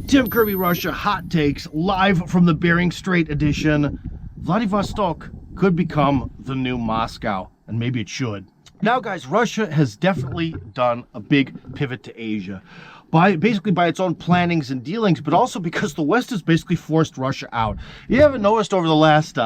Tim Kirby Russia hot takes live from the Bering Strait edition. Vladivostok could become the new Moscow, and maybe it should. Now, guys, Russia has definitely done a big pivot to Asia, basically by its own plannings and dealings, but also because the West has basically forced Russia out. You haven't noticed over the last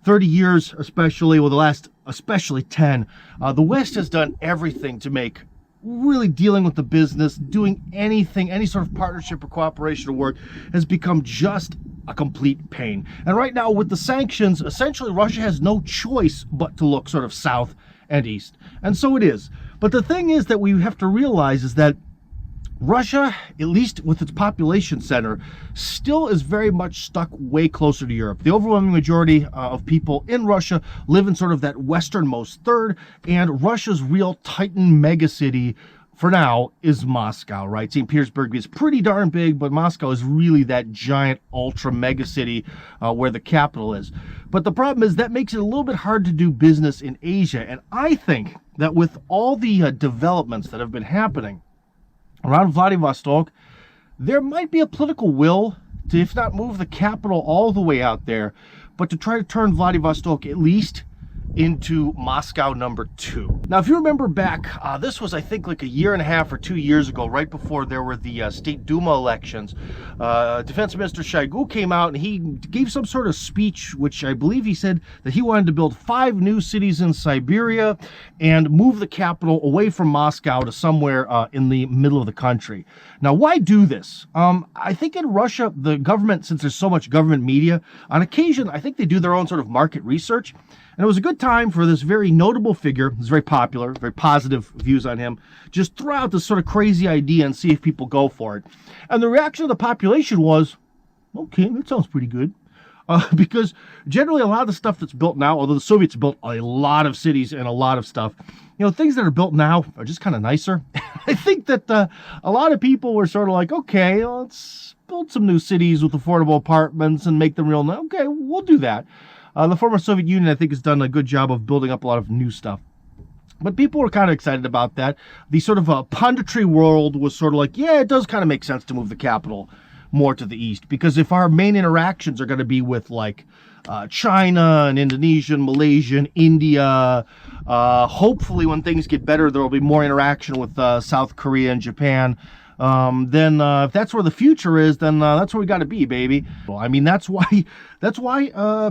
30 years, especially, well, the last especially 10, the West has done everything to make really dealing with the business, doing anything, any sort of partnership or cooperation or work has become just a complete pain. And right now with the sanctions, essentially Russia has no choice but to look sort of south and east. And so it is. But the thing is that we have to realize is that Russia, at least with its population center, still is very much stuck way closer to Europe. The overwhelming majority of people in Russia live in sort of that westernmost third, and Russia's real titan megacity for now is Moscow, right? St. Petersburg is pretty darn big, but Moscow is really that giant ultra megacity where the capital is. But the problem is that makes it a little bit hard to do business in Asia, and I think that with all the developments that have been happening around Vladivostok, there might be a political will to, if not move the capital all the way out there, but to try to turn Vladivostok at least into Moscow number 2. Now, if you remember back, this was, I think, like a year and a half or 2 years ago, right before there were the state Duma elections. Defense Minister Shoigu came out and he gave some sort of speech, which I believe he said that he wanted to build 5 new cities in Siberia and move the capital away from Moscow to somewhere in the middle of the country. Now, why do this? I think in Russia, the government, since there's so much government media, on occasion, I think they do their own sort of market research. And it was a good time for this very notable figure, who's very popular, very positive views on him, just throw out this sort of crazy idea and see if people go for it. And the reaction of the population was, okay, that sounds pretty good. Because generally a lot of the stuff that's built now, although the Soviets built a lot of cities and a lot of stuff, you know, things that are built now are just kind of nicer. I think that a lot of people were sort of like, okay, let's build some new cities with affordable apartments and make them real nice. Okay, we'll do that. The former Soviet Union, I think, has done a good job of building up a lot of new stuff. But people were kind of excited about that. The sort of punditry world was sort of like, yeah, it does kind of make sense to move the capital more to the east. Because if our main interactions are going to be with, like, China and Indonesia and Malaysia and India, hopefully when things get better, there will be more interaction with South Korea and Japan. Then if that's where the future is, then that's where we got to be, baby. Well, I mean, that's why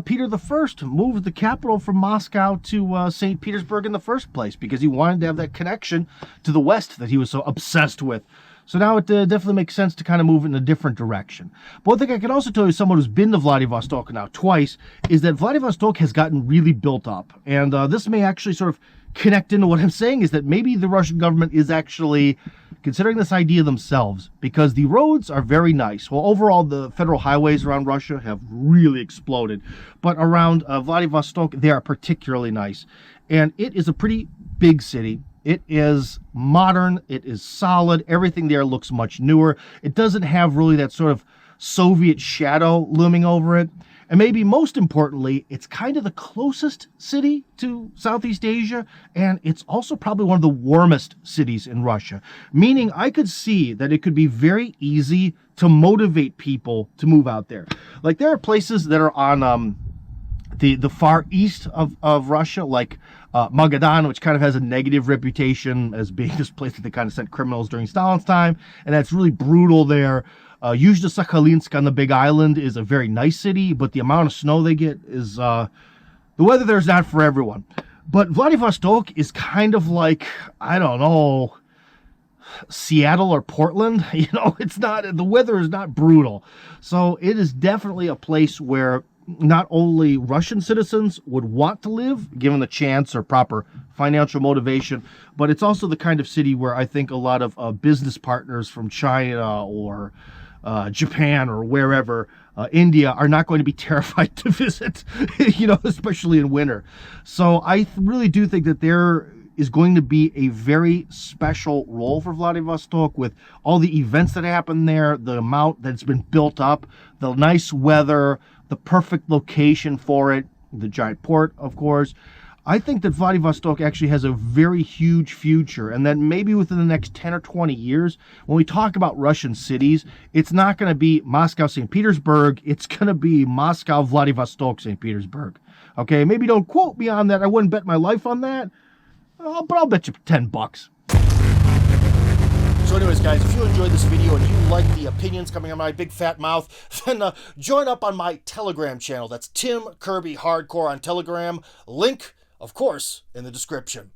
Peter I moved the capital from Moscow to St. Petersburg in the first place, because he wanted to have that connection to the West that he was so obsessed with. So now it definitely makes sense to kind of move in a different direction. But one thing I can also tell you, someone who's been to Vladivostok now twice, is that Vladivostok has gotten really built up. And this may actually sort of connect into what I'm saying, is that maybe the Russian government is actually considering this idea themselves, because the roads are very nice. Well, overall, the federal highways around Russia have really exploded. But around Vladivostok, they are particularly nice. And it is a pretty big city. It is modern. It is solid. Everything there looks much newer. It doesn't have really that sort of Soviet shadow looming over it. And maybe most importantly, it's kind of the closest city to Southeast Asia, and it's also probably one of the warmest cities in Russia. Meaning I could see that it could be very easy to motivate people to move out there. Like, there are places that are on the far east of Russia, like Magadan, which kind of has a negative reputation as being this place that they kind of sent criminals during Stalin's time, and that's really brutal there. Yuzhno-Sakhalinsk on the Big Island is a very nice city, but the amount of snow they get is, the weather there is not for everyone. But Vladivostok is kind of like, I don't know, Seattle or Portland. You know, it's not, the weather is not brutal. So it is definitely a place where not only Russian citizens would want to live, given the chance or proper financial motivation, but it's also the kind of city where I think a lot of business partners from China or Japan or wherever, India, are not going to be terrified to visit, you know, especially in winter. So I really do think that there is going to be a very special role for Vladivostok with all the events that happen there, the amount that's been built up, the nice weather, the perfect location for it, the giant port, of course. I think that Vladivostok actually has a very huge future, and that maybe within the next 10 or 20 years, when we talk about Russian cities, it's not going to be Moscow, St. Petersburg. It's going to be Moscow, Vladivostok, St. Petersburg. Okay, maybe don't quote me on that. I wouldn't bet my life on that, but I'll bet you $10. So anyways, guys, if you enjoyed this video and you like the opinions coming out of my big fat mouth, then join up on my Telegram channel. That's Tim Kirby Hardcore on Telegram. Link, of course, in the description.